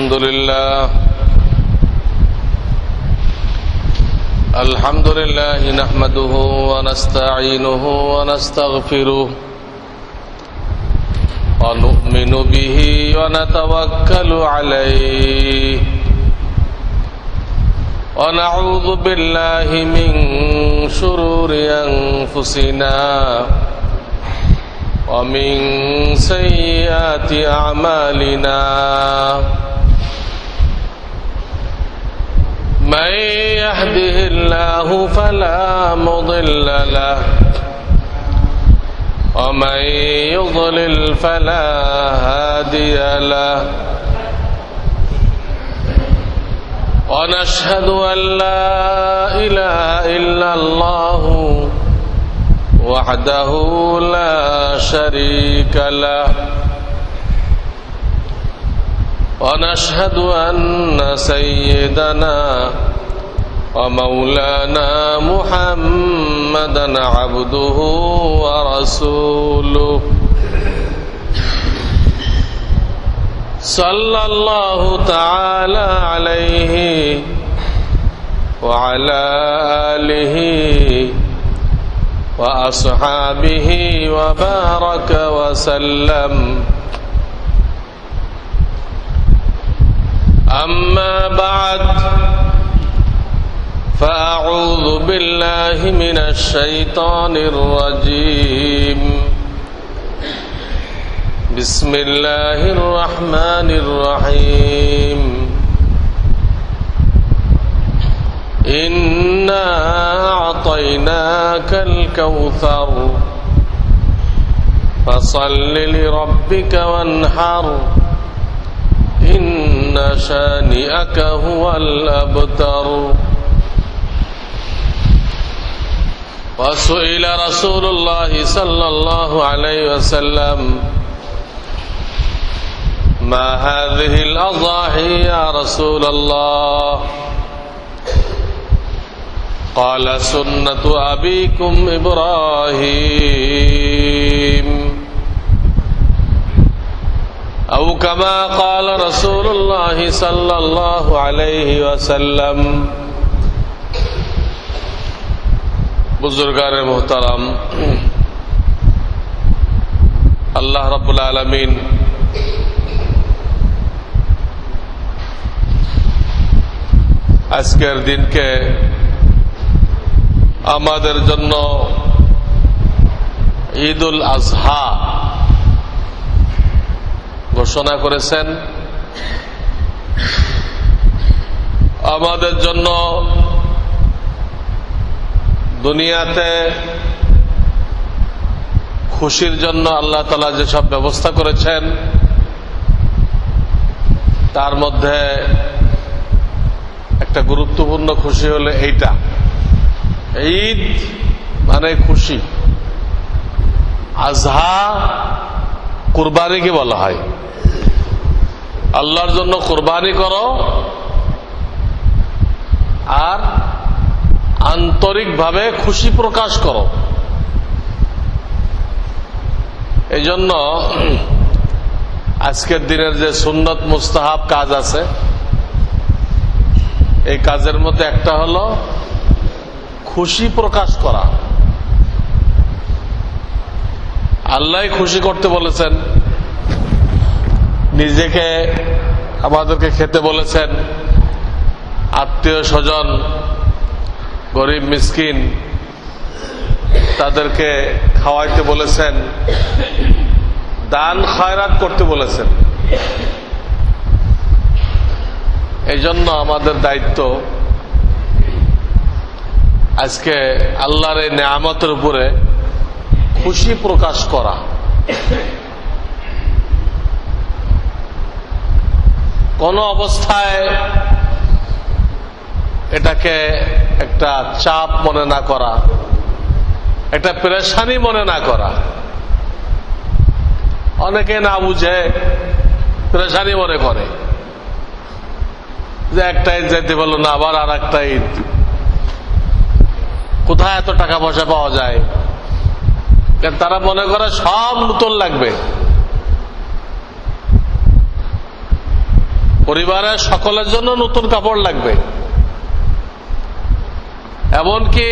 الحمد لله نحمده ونستعينه ونستغفره ونؤمن به ونتوكل عليه ونعوذ بالله من شرور أنفسنا ومن سيئات أعمالنا من يهده الله فلا مضل له ومن يضلل فلا هادي له ونشهد أن لا إله إلا الله وحده لا شريك له ونشهد أن سيدنا ومولانا محمدا عبده ورسوله صلى الله تعالى عليه وعلى آله وأصحابه وبارك وسلم أما بعد فأعوذ بالله من الشيطان الرجيم بسم الله الرحمن الرحيم إنا أعطيناك الكوثر فصل لربك وانحر إن شانئك هو الأبتر وسئل رسول الله صلى الله عليه وسلم ما هذه الأضاحي يا رسول الله قال سنة أبيكم إبراهيم أو كما قال رسول الله صلى الله عليه وسلم বুজুর্গান মুহতারাম, আল্লাহ রাব্বুল আলামিন আজকের দিনকে আমাদের জন্য ঈদুল আজহা ঘোষণা করেছেন। আমাদের জন্য দুনিয়াতে খুশির জন্য আল্লাহ তাআলা যেসব ব্যবস্থা করেছেন তার মধ্যে একটা গুরুত্বপূর্ণ খুশি হলো এইটা, ঈদ মানে খুশি। আজহা কুরবানিকে বলা হয়। আল্লাহর জন্য কুরবানি করো আর আন্তরিকভাবে খুশি প্রকাশ করো। এই জন্য আজকের দিনের যে সুন্নত মুস্তাহাব কাজ আছে, এই কাজের মধ্যে একটা হলো খুশি প্রকাশ করা। আল্লাহ খুশি করতে বলেছেন, নিজেকে আমাদেরকে খেতে বলেছেন, আত্মীয় স্বজন গরিব মিসকিন তাদেরকে খাওয়াইতে বলেছেন, দান খয়রাত করতে বলেছেন। এই জন্য আমাদের দায়িত্ব আজকে আল্লাহর এই নেয়ামতের উপরে খুশি প্রকাশ করা। কোন অবস্থায় এটাকে একটা চাপ মনে না করা, একটা পেরেশানি মনে না করা। অনেকে না বুঝে পেরেশানি মনে করে যে একটা ঈদ যাইতে পারলো না, আবার আর একটা ঈদ, কোথায় এত টাকা পয়সা পাওয়া যায়। তারা মনে করে সব নতুন লাগবে। পরিবারের সকলের জন্য নতুন কাপড় লাগবে, এমনকি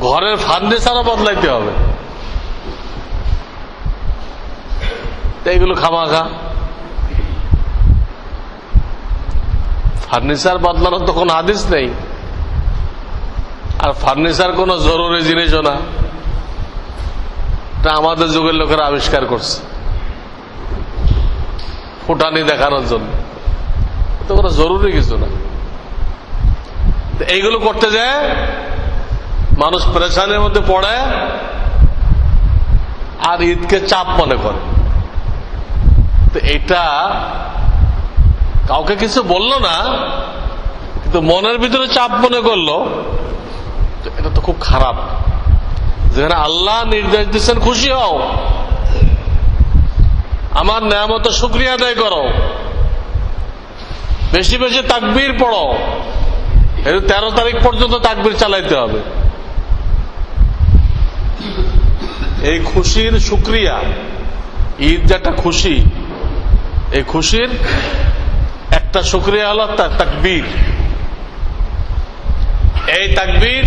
ঘরের ফার্নিচারও বদলাইতে হবে। এইগুলো খামাখা। ফার্নিচার বদলানোর তো কোনো হাদিস নেই, আর ফার্নিচার কোনো জরুরি জিনিসও না। এটা আমাদের যুগের লোকেরা আবিষ্কার করছে ফুটানি দেখানোর জন্য, তো কোনো জরুরি কিছু না। এইগুলো করতে যায় মানুষ পেরেশানির মধ্যে পড়ে আর ঈদকে চাপ মনে করে। তো এটা কাউকে কিছু বললো না, কিন্তু মনের ভিতরে চাপ মনে করলো, এটা তো খুব খারাপ। যেখানে আল্লাহ নির্দেশ দিচ্ছেন খুশি হও, আমার নেয়ামতের শুকরিয়া আদায় করো, বেশি বেশি তাকবীর পড়ো। 13 তারিখ পর্যন্ত তাকবীর চালাইতে হবে। এই খুশির শুকরিয়া, ঈদ যেটা খুশি, এই খুশির একটা শুকরিয়া হলো তাকবীর। এই তাকবীর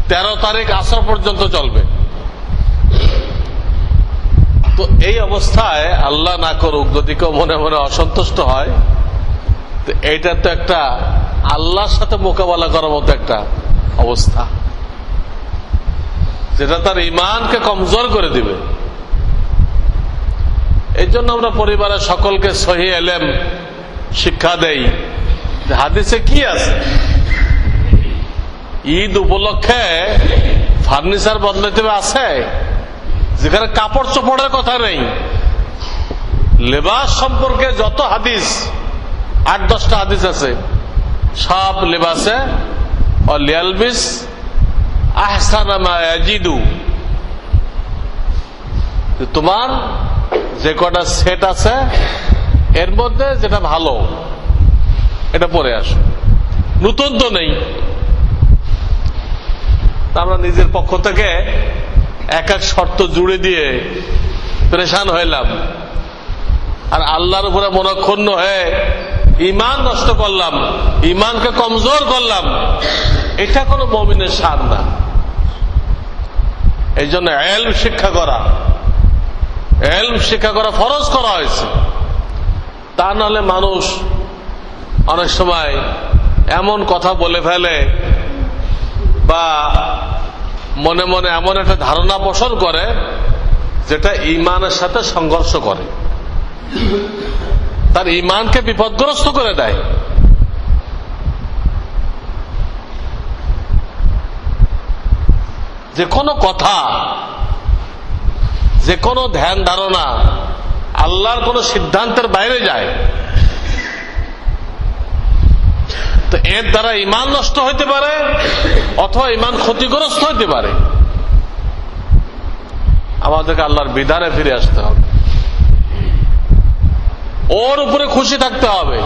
13 তারিখ আসর পর্যন্ত চলবে। তো এই অবস্থায় আল্লাহ না করুক যদি কেউ মনে মনে অসন্তুষ্ট হয়, তো এইটা তো একটা আল্লাহর সাথে মোকাবেলা করার মতো একটা অবস্থা, যেটা তার ঈমানকে কমজোর করে দিবে। এই জন্য আমরা পরিবারের সকলকে সহিহ ইলম শিক্ষা দেই যে হাদিসে কি আছে। ঈদ উপলক্ষে ফার্নিচার বদলাতে আছে, যেখানে কাপড় চোপড়ের কথা নেই। লেবাস সম্পর্কে যত হাদিস, 8-10টা হাদিস আছে, সব লেবাসে লিয়ালবিস আহসানা মা ইয়াজিদু, তোমার যে কটা সেট আছে এর মধ্যে যেটা ভালো এটা পরে আসো, নতুন তো নেই। আমরা নিজের পক্ষ থেকে এক এক শর্ত জুড়ে দিয়ে পরেশান হইলাম, আর আল্লাহর উপরে মনক্ষুণ্ণ হয়ে ঈমান নষ্ট করলাম, ঈমানকে কমজোর করলাম। এটা কোনো মুমিনের শান না। এই জন্য ইলম শিক্ষা করা ফরজ করা হয়েছে। তা নাহলে মানুষ অনেক সময় এমন কথা বলে ফেলে বা মনে মনে এমন একটা ধারণা পোষণ করে যেটা ঈমানের সাথে সংঘর্ষ করে, তার ঈমানকে বিপদগ্রস্ত করে দেয়। যে কোনো কথা, যে কোনো ধ্যান ধারণা আল্লাহর কোন সিদ্ধান্তের বাইরে যায়, তো এর দ্বারা ঈমান নষ্ট হইতে পারে অথবা ঈমান ক্ষতিগ্রস্ত হইতে পারে। আমাদেরকে আল্লাহর বিধানে ফিরে আসতে হবে, ওর উপরে খুশি থাকতে হবে।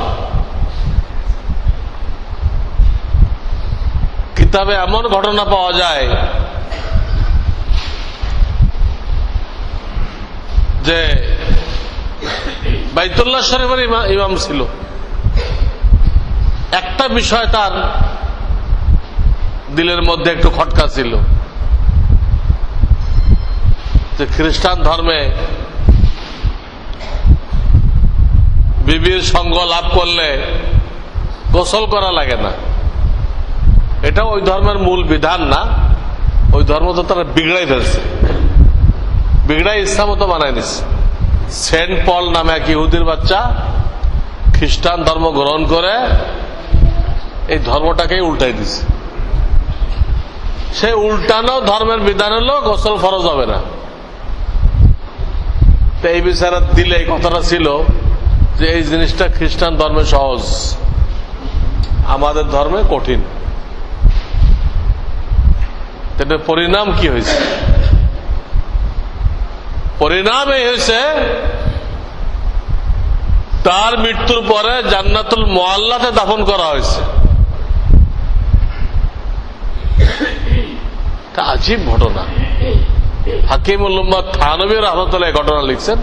কিতাবে এমন ঘটনা পাওয়া যায় যে বাইতুল্লাহ শরীফের ইমাম ছিল, একটা বিষয় তার দিলের মধ্যে একটু খটকা ছিল যে খ্রিস্টান ধর্মে বিবির সঙ্গ লাভ করলে গোসল করা লাগে না। এটা ওই ধর্মের মূল বিধান না, ওই ধর্ম তো তারা বিগড়াই ফেলছে, বিগড়াই ইসলাম তো বানায় নিচ্ছে। সেন্ট পল নামে এক ইহুদির বাচ্চা খ্রিস্টান ধর্ম গ্রহণ করে এই ধর্মটাকেই উল্টাই দিছে। সে উল্টানো ধর্মের বিধান হলো গোসল ফরজ হবে না। তো এই বিচারে দিলে এই কথাটা ছিল যে এই জিনিসটা খ্রিস্টান ধর্মে সহজ, আমাদের ধর্মে কঠিন। পরিণাম কি হয়েছে? পরিণাম এই হয়েছে তার মৃত্যুর পরে জান্নাতুল মুআল্লাতে দাফন করা হয়েছে। এটা আজীব ঘটনা। হাকিমুল উম্মাত থানবী রাহমাতুল্লাহ ঘটনা লিখছেন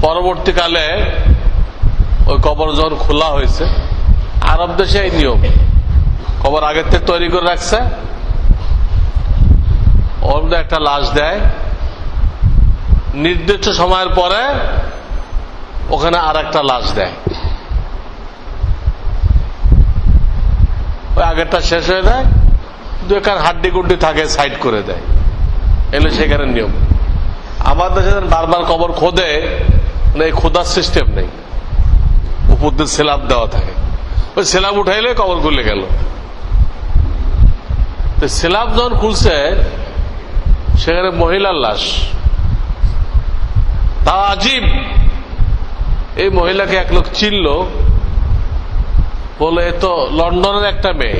পরবর্তীকালে ওই কবর যখন খোলা হয়েছে, আরব দেশে এই নিয়ম, কবর আগের থেকে তৈরি করে রাখছে, ওর মধ্যে একটা লাশ দেয়, নির্দিষ্ট সময়ের পরে ওখানে আর একটা লাশ দেয়, ওই আগেরটা শেষ হয়ে যায়, দু এখানে হাড্ডি গুড্ডি থাকে সাইড করে দেয়, এলে সেখানে নিয়ম। আমার দেশে বারবার কবর খোদে, এই খোদার সিস্টেম নেই, উপর দিয়ে স্ল্যাব দেওয়া থাকে, ওই স্ল্যাব উঠাইলে কবর খুলে গেল। স্ল্যাব যখন খুলছে সেখানে মহিলার লাশ, তা আজীব। এই মহিলাকে এক লোক চিনল, বলে এ তো লন্ডনের একটা মেয়ে।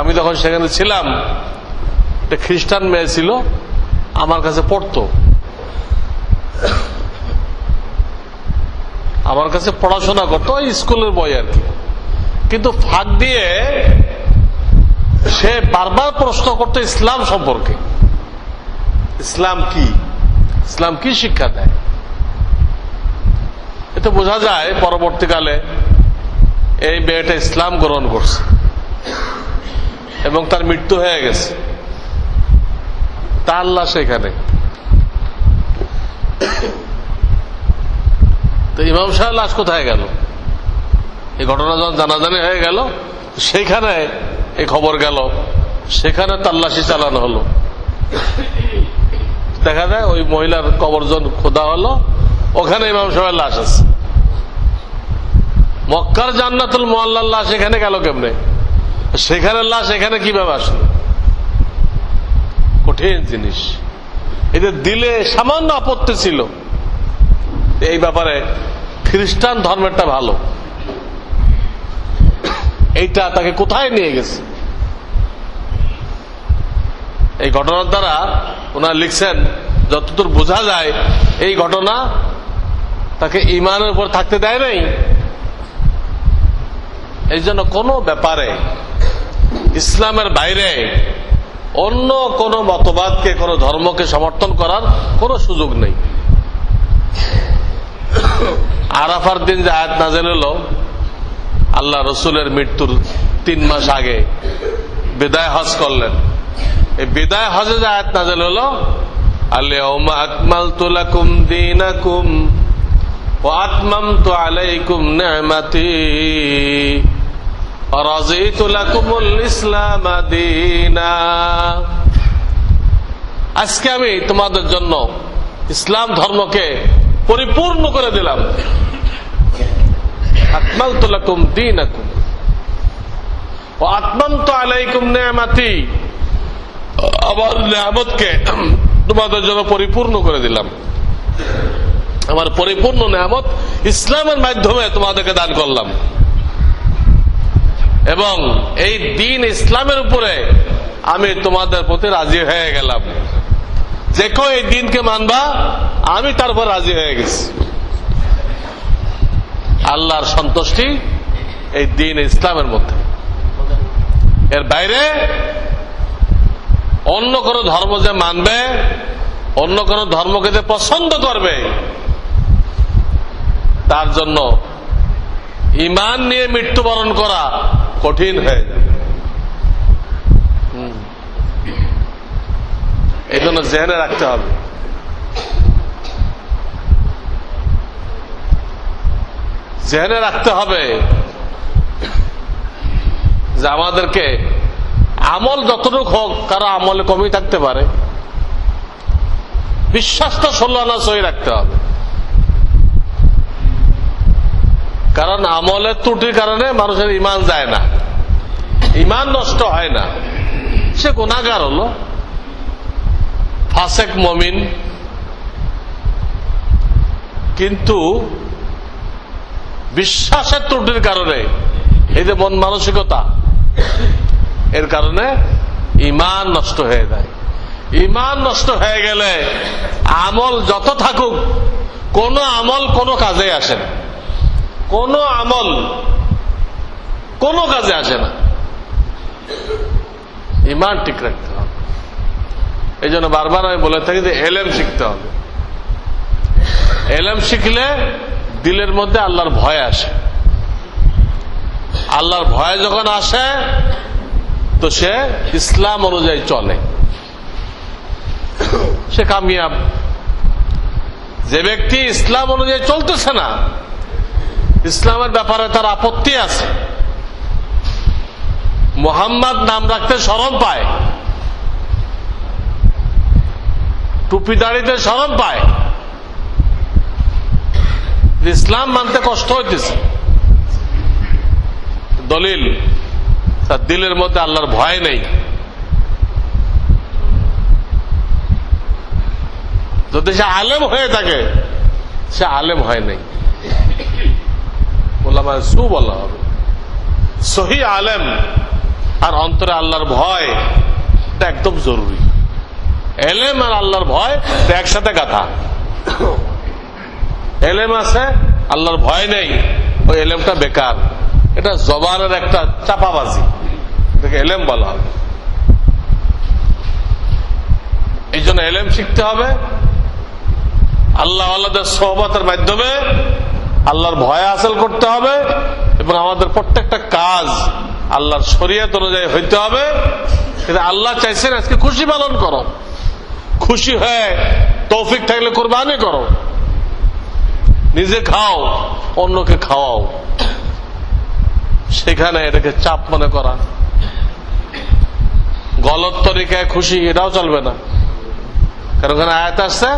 আমি তখন সেখানে ছিলাম, একটা খ্রিস্টান মেয়ে ছিল, আমার কাছে পড়তো, আমার কাছে পড়াশোনা করতো, ওই স্কুলের বই আর কি। কিন্তু ফাঁক দিয়ে সে বারবার প্রশ্ন করতো ইসলাম সম্পর্কে, ইসলাম কি, ইসলাম কি শিক্ষা দেয়। এটা বোঝা যায় পরবর্তীকালে এই মেয়েটা ইসলাম গ্রহণ করছে এবং তার মৃত্যু হয়ে গেছে, তার লাশ এখানে। তো ইমাম সাহেব লাশ কোথায় গেল? এই ঘটনা যখন জানাজানি হয়ে গেল, সেইখানে এই খবর গেল, সেখানে তল্লাশি চালানো হলো। দেখা যায় ওই মহিলার কবর যখন খোদা হলো, ওখানে ইমাম সাহেবের লাশ আছে। মক্কার জান্নাতুল মুআল্লার লাশ এখানে গেল কেমনে? সেখানে লাশ এখানে কিভাবে আসলো? কঠিন জিনিস। এদের দিলে সামান্য আপত্তি ছিল। এই ব্যাপারে খ্রিস্টান ধর্মেরটা ভালো, এইটা তাকে কোথায় নিয়ে গেছে। এই ঘটনার দ্বারা ওনারা লিখছেন, যতদূর বোঝা যায় এই ঘটনা তাকে ঈমানের উপর থাকতে দেয় নাই। এই জন্য কোনো ব্যাপারে ইসলামের বাইরে অন্য কোন মতবাদকে, কোন ধর্মকে সমর্থন করার কোন সুযোগ নেই। আরাফার দিন যে আয়াত নাযিল হলো, আল্লাহ রসুলের মৃত্যুর 3 মাস আগে বিদায় হজ করলেন। এই বিদায় হজে যে আয়াত নাযিল হলো, আল-ইয়াওমা আকমালতু লাকুম দীনাকুম ওয়া আতমামতু আলাইকুম নি'মাতি ওয়া রাযীতু লাকুমুল ইসলাম দীনা। আজকে আমি তোমাদের জন্য ইসলাম ধর্মকে পরিপূর্ণ করে দিলাম। আকমালতু লাকুম দীনাকুম ওয়া আতমামতু আলাইকুম নি'মাতি, আমার নিয়ামতকে তোমাদের জন্য পরিপূর্ণ করে দিলাম। আমার পরিপূর্ণ নিয়ামত ইসলামের মাধ্যমে তোমাদেরকে দান করলাম, এবং এই দ্বীন ইসলামের উপরে আমি তোমাদের প্রতি রাজি হয়ে গেলাম। যে কেউ এই দ্বীনকে মানবা, আমি তারপর রাজি হয়ে গেছি। আল্লাহর সন্তুষ্টি এই দ্বীন ইসলামের মধ্যে, এর বাইরে অন্য কোন ধর্ম যে মানবে, অন্য কোন ধর্মকে যে পছন্দ করবে, তার জন্য ঈমান নিয়ে মৃত্যুবরণ করা কঠিন হয়ে যাবে। এই জন্য জেনে রাখতে হবে, জেনে রাখতে হবে যে আমাদেরকে আমল যতটুকু হোক, কারো আমলে কমই থাকতে পারে, বিশ্বাসটা 16 আনা সহি রাখতে হবে। কারণ আমলের ত্রুটির কারণে মানুষের ঈমান যায় না, ঈমান নষ্ট হয় না। সে গুনাহগার হলো, ফাসেক মুমিন, কিন্তু বিশ্বাসের ত্রুটির কারণে, এই যে মন মানসিকতা, এর কারণে ঈমান নষ্ট হয়ে যায়। ঈমান নষ্ট হয়ে গেলে আমল যত থাকুক, কোন আমল কোনো কাজে আসে না, কোন আমল কোনো কাজে আসে না। ঈমান ঠিক রাখতে হবে। এই জন্য বারবার আমি বলে থাকি যে এলেম শিখতে হবে। এলেম শিখলে দিলের মধ্যে আল্লাহর ভয় আসে। আল্লাহর ভয় যখন আসে তো সে ইসলাম অনুযায়ী চলে, সে কামিয়াব। যে ব্যক্তি ইসলাম অনুযায়ী চলতেছে না, ইসলামের ব্যাপারে তার আপত্তি আছে, মুহাম্মদ নাম রাখতে শরম পায়, টুপি দাড়িতে শরম পায়, ইসলাম মানতে কষ্ট হইতেছে, দলিল তার দিলের মধ্যে আল্লাহর ভয় নেই। যদি সে আলেম হয়ে থাকে, সে আলেম হয় নাই, ওলামা সু বলা হবে। সহি আলেম আর অন্তরে আল্লাহর ভয়, এটা একদম জরুরি। এলেম আর আল্লাহর ভয় একসাথে গাথা। এলেম আছে, আল্লাহর ভয় নেই, ওই এলেমটা বেকার, এটা জবানের একটা চাপাবাজি, এটাকে এলেম বলা হবে। এই জন্য এলেম শিখতে হবে, আল্লাহ আল্লাহদের সোহবতের মাধ্যমে আল্লাহর ভয় হাসিল করতে হবে, এবং আমাদের প্রত্যেকটা কাজ আল্লাহর শরীয়ত অনুযায়ী হইতে হবে। কিন্তু আল্লাহ চাইছেন আজকে খুশি পালন করো, খুশি হয়ে তৌফিক থাকলে কুরবানি করো, নিজে খাও, অন্যকে খাওয়াও। সেখানে এটাকে চাপ মনে করা, গলত তরিকায় খুশি, এটাও চলবে না। কারণ ওখানে আয়াত আসছে,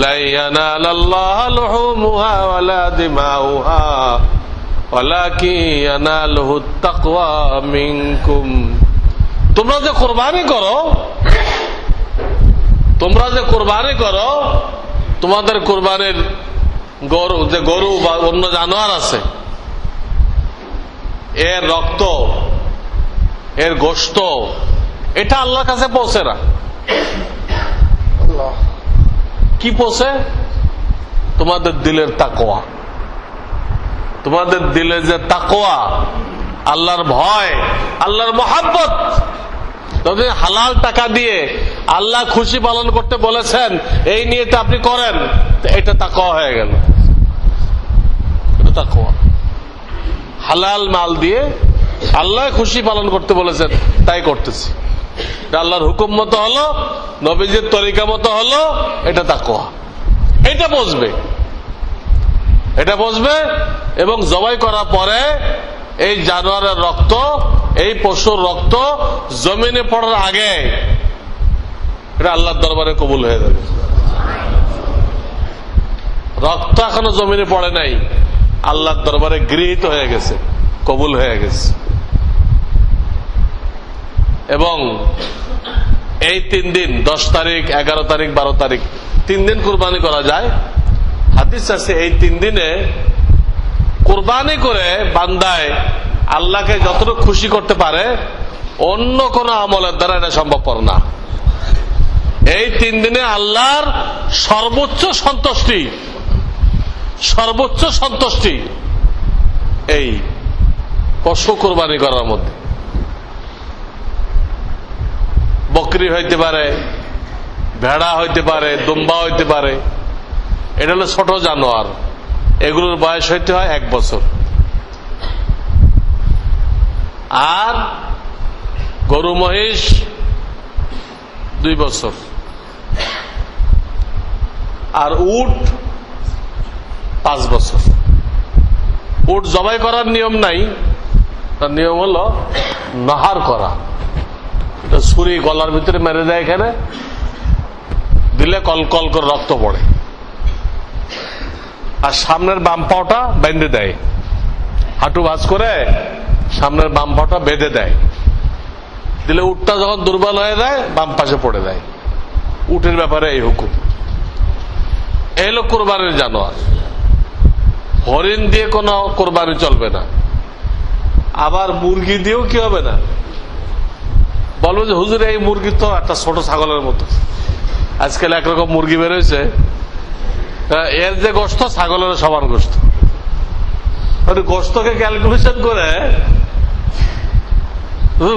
লা ইয়ানালাল্লাহু লুহুমুহা ওয়ালা দিমাউহা ওয়ালাকিন ইয়ানালুহুত তাকওয়া মিনকুম। তোমরা যে কুরবানি করো, তোমাদের কুরবানির গরু বা অন্য জানোয়ার আছে, এর রক্ত, এর গোশত, এটা আল্লাহর কাছে পৌঁছে না। কি পৌঁছে? তোমাদের দিলের তাকওয়া। তোমাদের দিলে যে তাকওয়া, আল্লাহর ভয়, আল্লাহর মহাব্বত। তবে হালাল টাকা দিয়ে আল্লাহ খুশি পালন করতে বলেছেন, এই নিয়ে তো আপনি করেন, এটা তাকওয়া হয়ে গেল। এটা তাকওয়া। হালাল মাল দিয়ে আল্লাহ খুশি পালন করতে বলেছেন, তাই করতেছি। আল্লাহর হুকুম মতো হলো, নবীজির তরিকা মতো হলো, এটা তাকওয়া। এটা বুঝবে এবং জবাই করার পরে এই জানোয়ারের রক্ত, এই পশুর রক্ত জমিনে পড়ার আগে এটা আল্লাহর দরবারে কবুল হয়ে যাবে। রক্ত এখনো জমিনে পড়ে নাই, আল্লাহর দরবারে গৃহীত হয়ে গেছে, কবুল হয়ে গেছে। এবং এই 3 দিন, 10 তারিখ, 11 তারিখ, 12 তারিখ, 3 দিন কুরবানি করা যায়। হাদিস আছে, এই 3 দিনে কুরবানি করে বান্দায় আল্লাহকে যতটুকু খুশি করতে পারে, অন্য কোন আমলের দ্বারা এটা সম্ভবপর না। এই 3 দিনে আল্লাহর সর্বোচ্চ সন্তুষ্টি এই পশু কুরবানি করার মধ্যে। বকরি হইতে পারে, ভেড়া হইতে পারে, দুম্বা হইতে পারে, এটা হলো ছোট জানোয়ার। এগুলোর বয়স হইতে হয় 1 বছর। আর গরু মহিষ 2 বছর। আর উট 5 বছর। উট জবাই করার নিয়ম নাই, তার নিয়ম হলো নাহার করা। ছুরি গলার ভিতরে মেরে দেয়, এখানে দিলে কলকল করে রক্ত পড়ে, আর সামনের বাম পাওটা বেঁধে দেয়, হাঁটু ভাঁজ করে সামনের বাম পাওটা বেঁধে দেয়, দিলে উটটা যখন দুর্বল হয়ে যায় বাম পাশে পড়ে দেয়। উটের ব্যাপারে এই হুকুম। এই হলো কোরবানির জানোয়ার। হরিণ দিয়ে কোনো কোরবানি চলবে না, আবার মুরগি দিয়েও কি হবে না। বলবো যে হুজুর এই মুরগি তো একটা ছোট ছাগলের মতো, আজকাল একরকম মুরগি বেরোয়েছে, এর যে গোশত ছাগলের সমান গোশত। গোশতকে ক্যালকুলেশন করে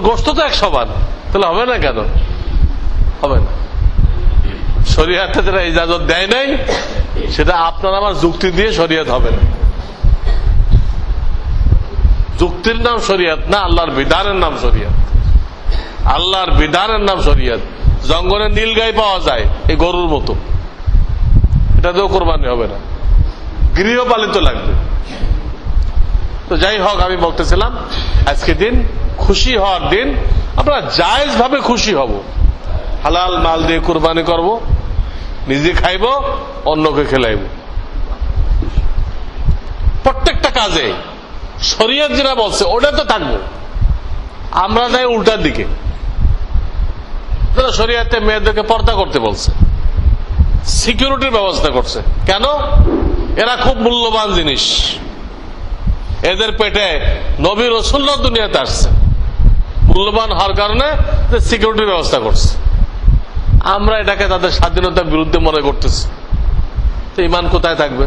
গোশত তো 1 সমান, তাহলে হবে না কেন? হবে না। শরীয়তে যারা ইজাজত দেয় নাই, সেটা আপনার আমার যুক্তি দিয়ে শরিয়ত হবে না। যুক্তির নাম শরিয়ত না, আল্লাহর বিধানের নাম শরিয়ত। আল্লাহর বিধানের নাম শরিয়ত। জঙ্গলে নীল গাই পাওয়া যায় এই গরুর মতো, এটাতেও কোরবানি হবে না, গৃহপালিত লাগবে। তো যাই হোক, আমি বলতেছিলাম আজকে দিন খুশি হওয়ার দিন। আমরা জায়েজ ভাবে খুশি হব, হালাল মাল দিয়ে কোরবানি করব, নিজে খাইব, অন্যকে খেলাইব। প্রত্যেকটা কাজে শরীয়ত যেটা বলছে ওটা তো থাকবো। আমরা যাই উল্টার দিকে। শরীয়তে মেয়েদেরকে পর্দা করতে বলছে, সিকিউরিটির ব্যবস্থা করছে। কেন? এরা খুব মূল্যবান জিনিস, এদের পেটে নবী রাসূলুল্লাহ দুনিয়াতে আসছে, মূল্যবান হওয়ার কারণে সিকিউরিটির ব্যবস্থা করছে। আমরা এটাকে তাদের স্বাধীনতার বিরুদ্ধে মনে করতেছি, তো ইমান কোথায় থাকবে?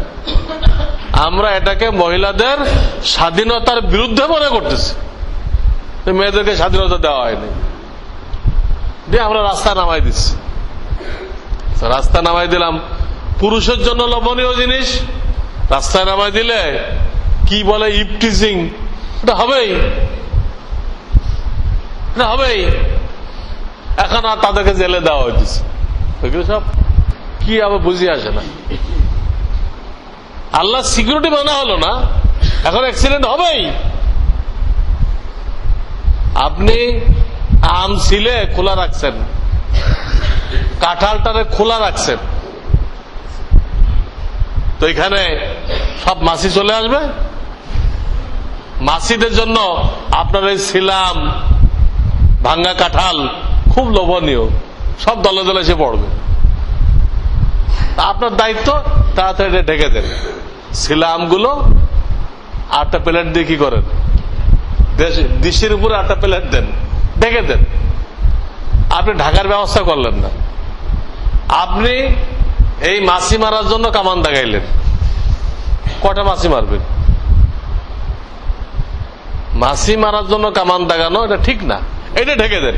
আমরা এটাকে মহিলাদের স্বাধীনতার বিরুদ্ধে মনে করতেছি। মেয়েদেরকে স্বাধীনতা দেওয়া হয়নি, দিয়ে আমরা রাস্তা নামাই দিচ্ছি। রাস্তা নামাই দিলাম, পুরুষের জন্য লোভনীয় জিনিস রাস্তায় নামাই দিলে কি বলে ইপটিজিং, এটা হবেই, এটা হবেই। এখন আর তাদেরকে জেলে দেওয়া হইতেছে, সব কি আবার বুঝিয়ে আসে না। আল্লাহ সিকিউরিটি মানা হলো না, এখন অ্যাক্সিডেন্ট হবেই। আপনি আম ছিলে খোলা রাখছেন, কাঁঠালটারে খোলা রাখছেন, তো এখানে সব মাছি চলে আসবে। মাছিদের জন্য আপনার এই সিলাম ভাঙ্গা কাঁঠাল খুব লোভনীয়, সব দলে দলে এসে পড়বে। আপনার দায়িত্ব তাড়াতাড়ি ঢেকে দেন। সিলামগুলো 8টা প্লেট দিয়ে কি করেন, ডিশের উপরে 8টা প্লেট দেন, ঢেকে দেন। আপনি ঢাকার ব্যবস্থা করলেন না, আপনি এই মাছি মারার জন্য কামান দাগাইলেন। কটা মাছি মারবেন? মাছি মারার জন্য কামান দাগানো এটা ঠিক না, এটা ঢেকে দেন।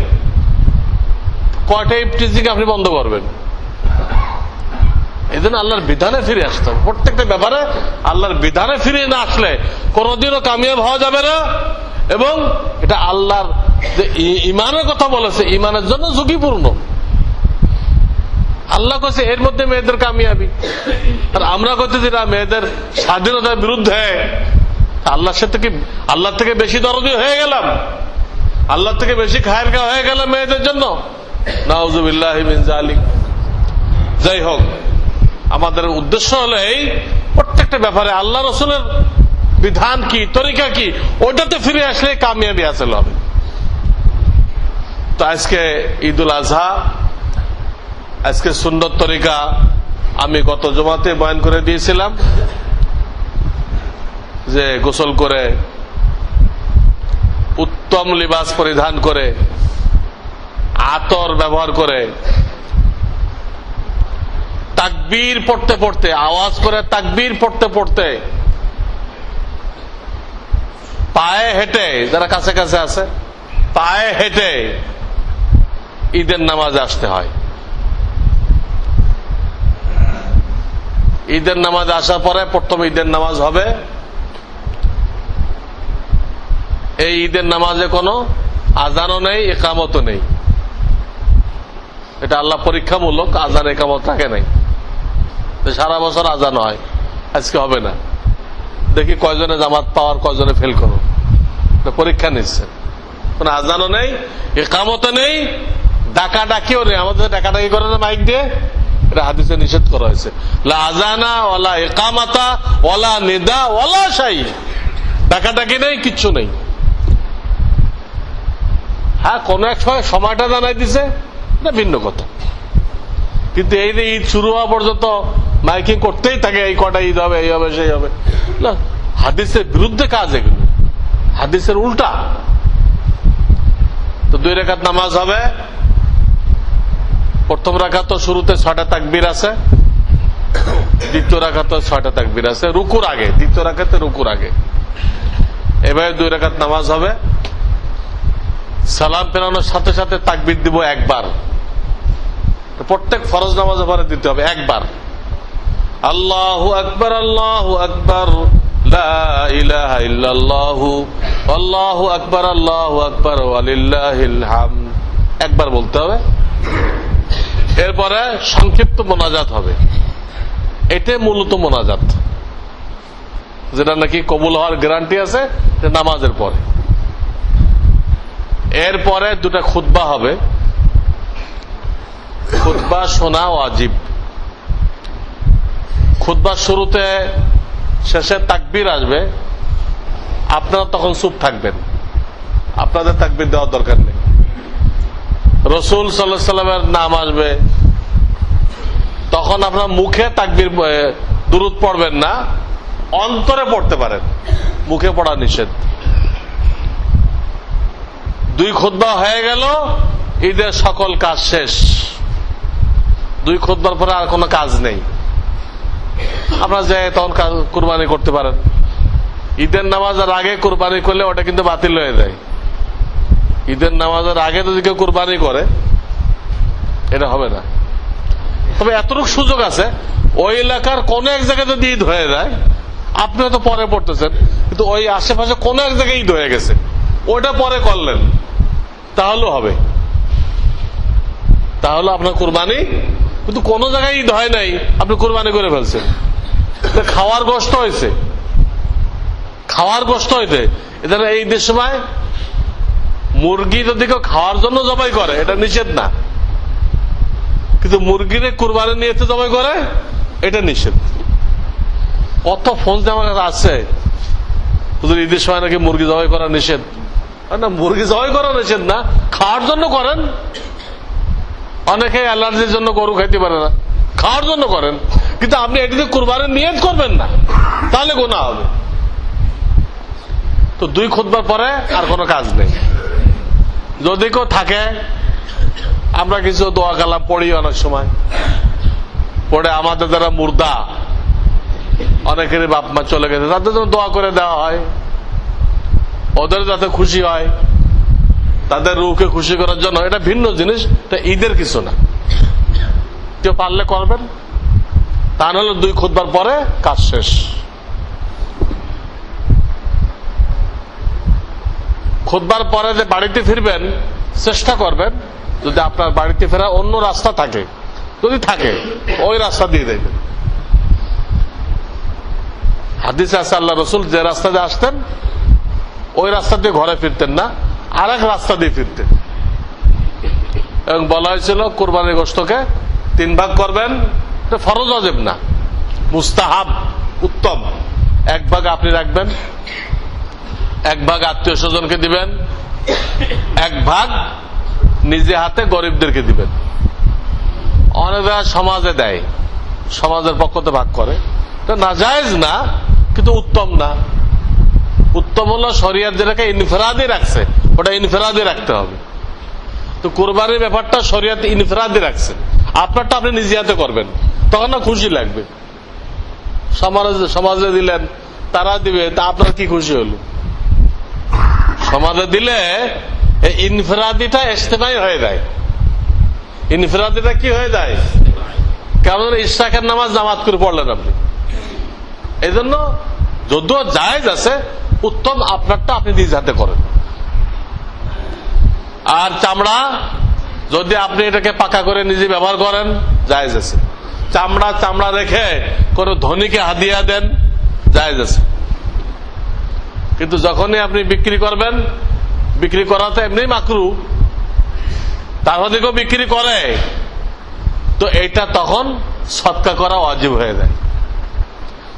কয়টা ইপটিজিং আপনি বন্ধ করবেন? এই জন্য আল্লাহর বিধানে ফিরে আসতে হবে। প্রত্যেকটা ব্যাপারে আল্লাহর বিধানে ফিরে না আসলে কোনোদিনও কামিয়াব হওয়া যাবে না। এবং এটা আল্লাহর যে ইমানের কথা বলেছে, ইমানের জন্য ঝুঁকিপূর্ণ। আল্লাহ কইছে এর মধ্যে মেয়েদের কামিয়াবি, আর আমরা কইতেছি না মেয়েদের স্বাধীনতার বিরুদ্ধে। আল্লাহর সাথে কি আল্লাহ থেকে বেশি দরদি হয়ে গেলাম? আল্লাহ থেকে বেশি খায়েরকা হয়ে গেলাম মেয়েদের জন্য? নাউযুবিল্লাহি মিন যালিক। যাই হোক, আমাদের উদ্দেশ্য হলো এই প্রত্যেকটা ব্যাপারে আল্লাহ রাসূলের বিধান কি, তরিকা কি, ওটাতে ফিরে আসলে কামিয়াবি হাসিল হবে। তো আজকে ঈদুল আজহা, আজকে সুন্নত তরিকা আমি গত জুমাতে বয়ান করে দিয়েছিলাম যে গোসল করে উত্তম লিবাস পরিধান করে আতর ব্যবহার করে তাকবীর পড়তে পড়তে, আওয়াজ করে তাকবীর পড়তে পড়তে, পায়ে হেঁটে, যারা কাছে কাছে আছে পায়ে হেঁটে ঈদের নামাজে আসতে হয়। ঈদের নামাজ আসার পরে প্রথম ঈদের নামাজ হবে। এই ঈদের নামাজে কোনো আজানও নেই, একামতও নেই। এটা আল্লাহ পরীক্ষামূলক, আজান একামত রাখে নাই। সারা বছর আজান হয়, আজকে হবে না। দেখি কয়জনে জামাত পাওয়ার, কয়জনে ফেল করো, পরীক্ষা নিচ্ছে। কোন আজানও নেই, একামতও নেই, ডাকা ডাকিও নেই। আমাদের ডাকাডাকি করে না মাইক দিয়ে, এটা হাদিসে নিষেধ করা হয়েছে। লা আজানা ওয়ালা ইকামাতা ওয়ালা নিদা ওয়ালা শাই। ডাকাডাকি নেই, কিচ্ছু নেই। হ্যাঁ, কোন এক সময়টা জানাই দিছে, এটা ভিন্ন কথা। কিন্তু এই যে ঈদ শুরু হওয়া পর্যন্ত মাইকিং করতেই থাকে, এই কটা ঈদ হবে, এই হবে, সেই হবে। না, হাদিসের বিরুদ্ধে কাজ এগুলো, হাদিসের উল্টা। তো 2 রাকাত নামাজ হবে। প্রথম রাকাত শুরুতে 6টা তাকবীর আছে, দ্বিতীয় রাকাত 6টা তাকবীর আছে রুকুর আগে, দ্বিতীয় রাকাতে রুকুর আগে। এভাবে 2 রাকাত নামাজ হবে। সালাম ফেরানোর সাথে সাথে তাকবীর দিব একবার। প্রত্যেক ফরজ নামাজের পরে দিতে হবে একবার। আল্লাহু আকবার, আল্লাহু আকবার, লা ইলাহা ইল্লাল্লাহু, আল্লাহু আকবার, আল্লাহু আকবার, ওয়ালিল্লাহিল হামদ। একবার বলতে হবে। এরপরে সংক্ষিপ্ত মোনাজাত হবে। এটাই মূলত মোনাজাত, যেটা নাকি কবুল হওয়ার গ্যারান্টি আছে নামাজের পরে। এরপরে দুটা খুতবা হবে। খুতবা শোনা ওয়াজিব। খুতবার শুরুতে শেষে তাকবীর আসবে, আপনারা তখন চুপ থাকবেন, আপনাদের তাকবীর দেওয়ার দরকার নেই। রাসূল সাল্লাল্লাহু আলাইহি সাল্লামের নাম আসবে, তখন আপনার মুখে তাকবীর দুরূদ পড়বেন না, অন্তরে পড়তে পারেন, মুখে পড়া নিষেধ। দুই খুতবা হয়ে গেল, ঈদের সকল কাজ শেষ। দুই খুতবার পরে আর কোনো কাজ নেই। আপনারা যে তখন কুরবানি করতে পারেন। ঈদের নামাজের আগে কুরবানি করলে ওটা কিন্তু বাতিল হয়ে যায়। ঈদের নামাজের আগে যদি কেউ কুরবানি করে এটা হবে না। তবে এতটুকু সুযোগ আছে, ওই এলাকার কোন এক জায়গায় যদি ঈদ হয়ে যায়, আপনি তো পরে পড়তেছেন, কিন্তু ওই আশেপাশে কোন এক জায়গায় ঈদ হয়ে গেছে, ওটা পরে করলেন, তাহলেও হবে। তাহলে আপনার কুরবানি, কিন্তু কোন জায়গায় ঈদ হয় নাই, আপনি কুরবানি করে ফেলছেন। খাওয়ার কষ্ট হয়েছে, খাওয়ার কষ্ট হইতে এদের এই ঈদের সময় মুরগি যদি কেউ খাওয়ার জন্য জবাই করে এটা নিষেধ না, কিন্তু মুরগিরে কুরবানি নিয়ে জবাই করে এটা নিষেধ। কত ফোন যে আমার কাছে আছে, ঈদের সময় নাকি মুরগি জবাই করা নিষেধ। না, মুরগি জবাই করা নিষেধ না, খাওয়ার জন্য করেন। অনেকে অ্যালার্জির জন্য গরু খাইতে পারে না, খাওয়ার জন্য করেন, কিন্তু আপনি এটিতে কুরবানির নিয়ত করবেন না, তাহলে গুনাহ হবে। তো দুই খুতবার পরে আর কোনো কাজ নেই। যদি কেউ থাকে, আমরা কিছু দোয়া কালাম পড়ি অনেক সময়, পড়ে আমাদের যারা মুর্দা, অনেকেরই বাপ মা চলে গেছে, তাদের জন্য দোয়া করে দেওয়া হয়, ওদের যাতে খুশি হয়, তাদের রূহকে খুশি করার জন্য। এটা ভিন্ন জিনিস, এটা ঈদের কিছু না। কেউ পারলে করবেন, তা নাহলে দুই খুতবার পরে কাজ শেষ। খুতবার পরে যে বাড়িতে ফিরবেন, চেষ্টা করবেন যদি আপনার বাড়িতে ফেরা অন্য রাস্তা থাকে, যদি থাকে ওই রাস্তা দিয়ে দেবেন। হাদিসে আছে আল্লাহ রাসূল যে রাস্তা দিয়ে আসতেন ওই রাস্তা দিয়ে ঘরে ফিরতেন না, আর এক রাস্তা দিয়ে ফিরতেন। এবং বলা হয়েছিল কুরবানির গোশতকে 3 ভাগ করবেন। এটা ফরজ ওয়াজিব না, মুস্তাহাব, উত্তম। 1 ভাগ আপনি রাখবেন, 1 ভাগ আত্মীয় স্বজনকে দিবেন, 1 ভাগ নিজে হাতে গরিবদেরকে দিবেন। অনেকরা সমাজে দেয়, সমাজের পক্ষ থেকে ভাগ করে, এটা নাজায়েজ না, কিন্তু উত্তম না। উত্তম হলো শরিয়ত যেটাকে ইনফিরাদি রাখছে ওটা ইনফিরাদি রাখতে হবে। তো কুরবানির ব্যাপারটা শরিয়ত ইনফিরাদি রাখছে, আপনারটা আপনি নিজে হাতে করবেন, তখন না খুশি লাগবে। সমাজে দিলেন, তারা দিবে, তা আপনার কি খুশি হলো? সমাজে দিলে এই ইনফিরাদিটা ইজতিমাই হয়ে যায়। ইনফিরাদিটা কি হয়ে যায়? কেমন ইশরাকের নামাজ জামাত করে পড়লেন আপনি। এই জন্য যদিও জায়েজ আছে, উত্তম আপনারটা আপনি নিজ হাতে করেন। আর চামড়া যদি আপনি এটাকে পাকা করে নিজে ব্যবহার করেন, জায়েজ আছে। চামড়া রেখে কোন ধনীকে হাদিয়া দেন, জায়েজ আছে। কিন্তু যখনই আপনি বিক্রি করবেন, বিক্রি করা তো এমনি মাকরু, তার মধ্যে কেউ বিক্রি করে, তো এটা তখন সদকা করা ওয়াজিব হয়ে যায়।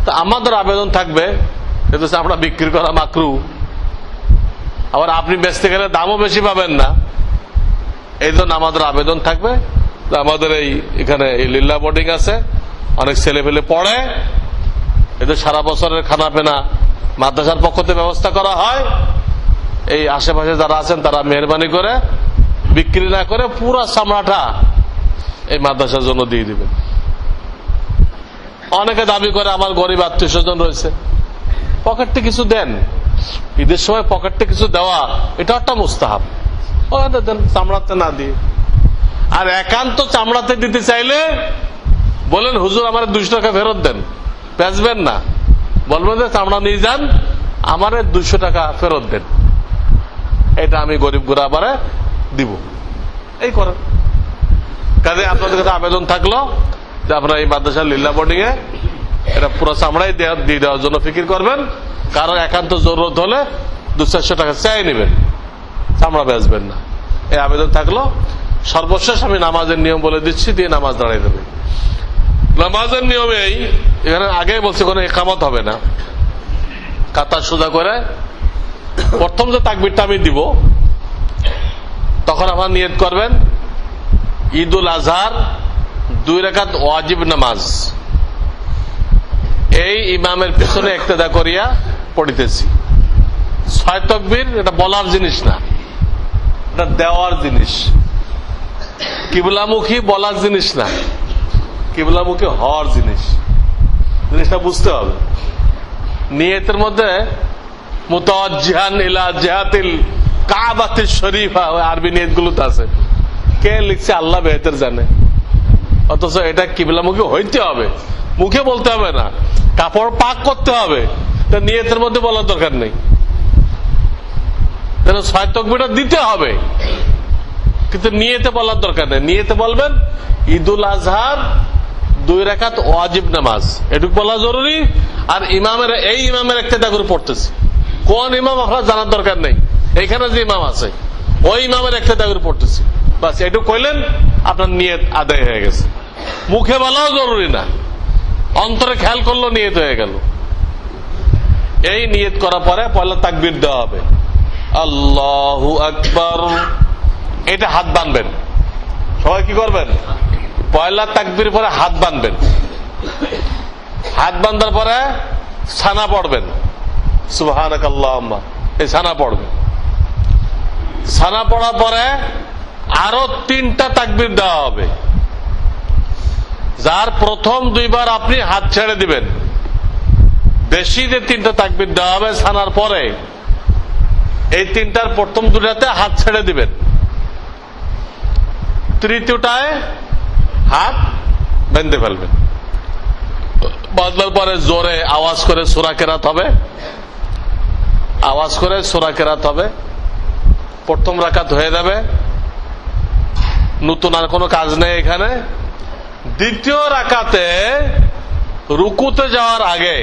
তো আমাদের আবেদন থাকবে, আমরা বিক্রি করা মাকরু, আবার আপনি বেচতে গেলে দামও বেশি পাবেন না। এই জন্য আমাদের আবেদন থাকবে, আমাদের এখানে এই লিল্লা বোর্ডিং আছে, অনেক ছেলে পেলে পড়ে, এদের সারা বছরের খানা পেনা মাদ্রাসার পক্ষ থেকে ব্যবস্থা করা হয়। এই আশেপাশে যারা আছেন তারা মেহরবানি করে বিক্রি না করে পুরো চামড়াটা এই মাদ্রাসার জন্য দিয়ে দিবেন। অনেকে দাবি করে আমার গরিব আত্মীয় স্বজন রয়েছে, পকেটে কিছু দেন। ঈদের সময় পকেটে কিছু দেওয়া এটা একটা মুস্তাহাব, দেন চামড়াতে না দিয়ে। আর একান্ত চামড়াতে দিতে চাইলে বলেন হুজুর আমার 200 টাকা ফেরত দেন, বেচবেন না, বলবেন যে চামড়া নিয়ে যান, আমার 200 টাকা ফেরত দেন, এটা আমি গরিব গুরাবারে দিব, এই করেন। কাজে আপনাদের কাছে আবেদন থাকলো যে আপনারা এই মাদ্রাসা লিল্লাহ বোর্ডিং এ এটা পুরো চামড়াই দিয়ে দেওয়ার জন্য ফিকির করবেন। কারণ একান্ত জরুরত হলে 200-400 টাকা চাই নেবেন, চামড়া বেচবেন না, এই আবেদন থাকলো। সর্বশেষ আমি নামাজের নিয়ম বলে দিচ্ছি, দিয়ে নামাজ দাঁড়িয়ে দেবে। নামাজের নিয়মেই এখানে আগে বলছি কোনো ইকামত হবে না, কাতার সোজা করে প্রথম যে তাকবীরটা আমি দিব তখন আমার নিয়ত করবেন ঈদুল আজহার 2 রাকাত ওয়াজিব নামাজ এই ইমামের পিছনে ইক্তেদা করিয়া পড়িতেছি। 6 তাকবীর এটা বলার জিনিস না, এটা দেওয়ার জিনিস। কিবলামুখী বলার জিনিস না, কিবলামুখী হওয়ার জিনিস। জিনিসটা বুঝতে হবে। নিয়তের মধ্যে মুতাওয়াজ্জিহান ইলা জিহাতিল কাবাতিশ শরীফা, ওই আরবি নিয়তগুলোতে আছে, কে লিখছে আল্লাহ বেহতর জানে। অথচ এটা কিবলামুখী হইতে হবে, মুখে বলতে হবে না, কাপড় পাক করতে হবে, তা নিয়তের মধ্যে বলার দরকার নেই। 6 তাকবীরটা দিতে হবে, কিন্তু নিয়তে বলার দরকার নেই। নিয়তে বলবেন ঈদুল আজহার 2 রাকাত ওয়াজিব নামাজ, এটুকু বলা জরুরি। আর ইমামের এই ইমামের ইক্তেদা করে পড়তেছি, কোন ইমাম আপনার জানার দরকার নেই, এইখানে যে ইমাম আছে ওই ইমামের ইক্তেদা করে পড়তেছি, বাস এটুকু কইলেন আপনার নিয়ত আদায় হয়ে গেছে। মুখে বলাও জরুরি না, অন্তরে খেয়াল করলো নিয়ত হয়ে গেল। এই নিয়ত করার পরে পয়লা তাকবীর দেওয়া হবে, আল্লাহু আকবার। এটা হাত বাঁধবেন, সবাই কি করবেন? পয়লা তাকবীর পরে হাত বাঁধবেন, হাত বাঁধার পরে সানা পড়বেন, সুবহানাকাল্লাহুম্মা, এই সানা পড়বেন। সানা পড়ার পরে আরো 3টা তাকবীর দেওয়া হবে। যার প্রথম 2 বার আপনি হাত ছেড়ে দিবেন, বেশি যে 3টা তাকবীর দেওয়া হবে সানার পরে, এই 3টার প্রথম 2টাতে হাত ছেড়ে দিবেন, তৃতীয়টায় হাত বেঁধে ফেলবেন। বাঁধবার পরে জোরে আওয়াজ করে সূরা কেরাত হবে, আওয়াজ করে সূরা কেরাত হবে। প্রথম রাকাত হয়ে যাবে, নতুন আর কোনো কাজ নেই এখানে। দ্বিতীয় রাকাতে রুকুতে যাওয়ার আগে,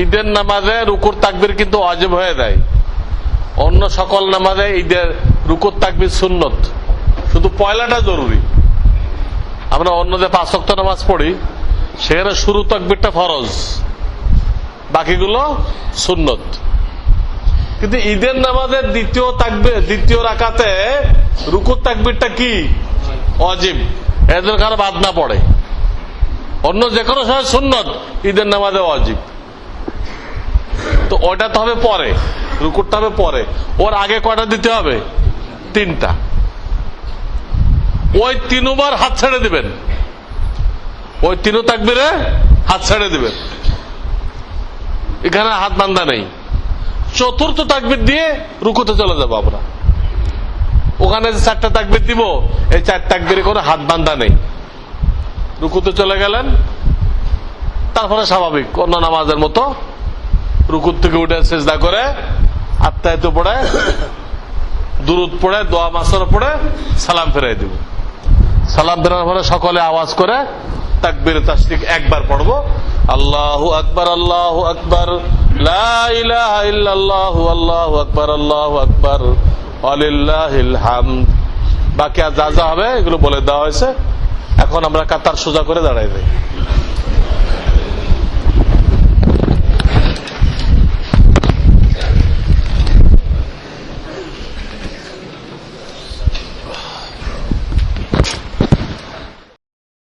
ঈদের নামাজে রুকুর তাকবীর কিন্তু ওয়াজিব হয়ে যায়, অন্য সকল নামাজে ঈদের রুকুর তাকবীর সুন্নত, শুধু পয়লাটা জরুরি। আমরা অন্য যে 5 ওয়াক্ত নামাজ পড়ি সেখানে শুরু তাকবীরটা ফরজ, বাকিগুলো সুন্নত। কিন্তু ঈদের নামাজের দ্বিতীয় রাকাতে রুকুর তাকবীরটা কি? ওয়াজিব, এদের কারো বাদ না পড়ে। অন্য যে কোনো সময় সুন্নত, ঈদের নামাজে ওয়াজিব। তো ওইটা তো হবে পরে, রুকুরটা হবে পরে। ওর আগে কয়টা দিতে হবে? 3টা। ওই 3 বার হাত ছেড়ে দিবেন, ওই 3 তাকবীরে হাত ছেড়ে দিবেন, এখানে হাত বান্ধা নেই। চতুর্থ তাকবীর দিয়ে রুকুতে চলে যাবো আমরা। ওখানে যে 4টা তাকবীর দিব, এই 4 তাকবীরে কোনো হাত বান্ধা নেই। রুকুতে চলে গেলেন, তারপরে স্বাভাবিক অন্য নামাজের মতো রুকুর থেকে উঠে সিজদা করে আত্মায়াত পড়ে, দুরুদ পড়ে, দোয়া মাসরা পড়ে সালাম ফেরাই দিব। সালাম ফেরানোর পরে সকলে আওয়াজ করে তাকবীরে তাশরিক একবার পড়বো, আল্লাহু আকবার, আল্লাহু আকবার, লা ইলাহা ইল্লাল্লাহু, আল্লাহু আকবার, আল্লাহু আকবার, ওয়ালিল্লাহিল হামদ। বাকি আর যা যা হবে এগুলো বলে দেওয়া হয়েছে। এখন আমরা কাতার সোজা করে দাঁড়াই যাই।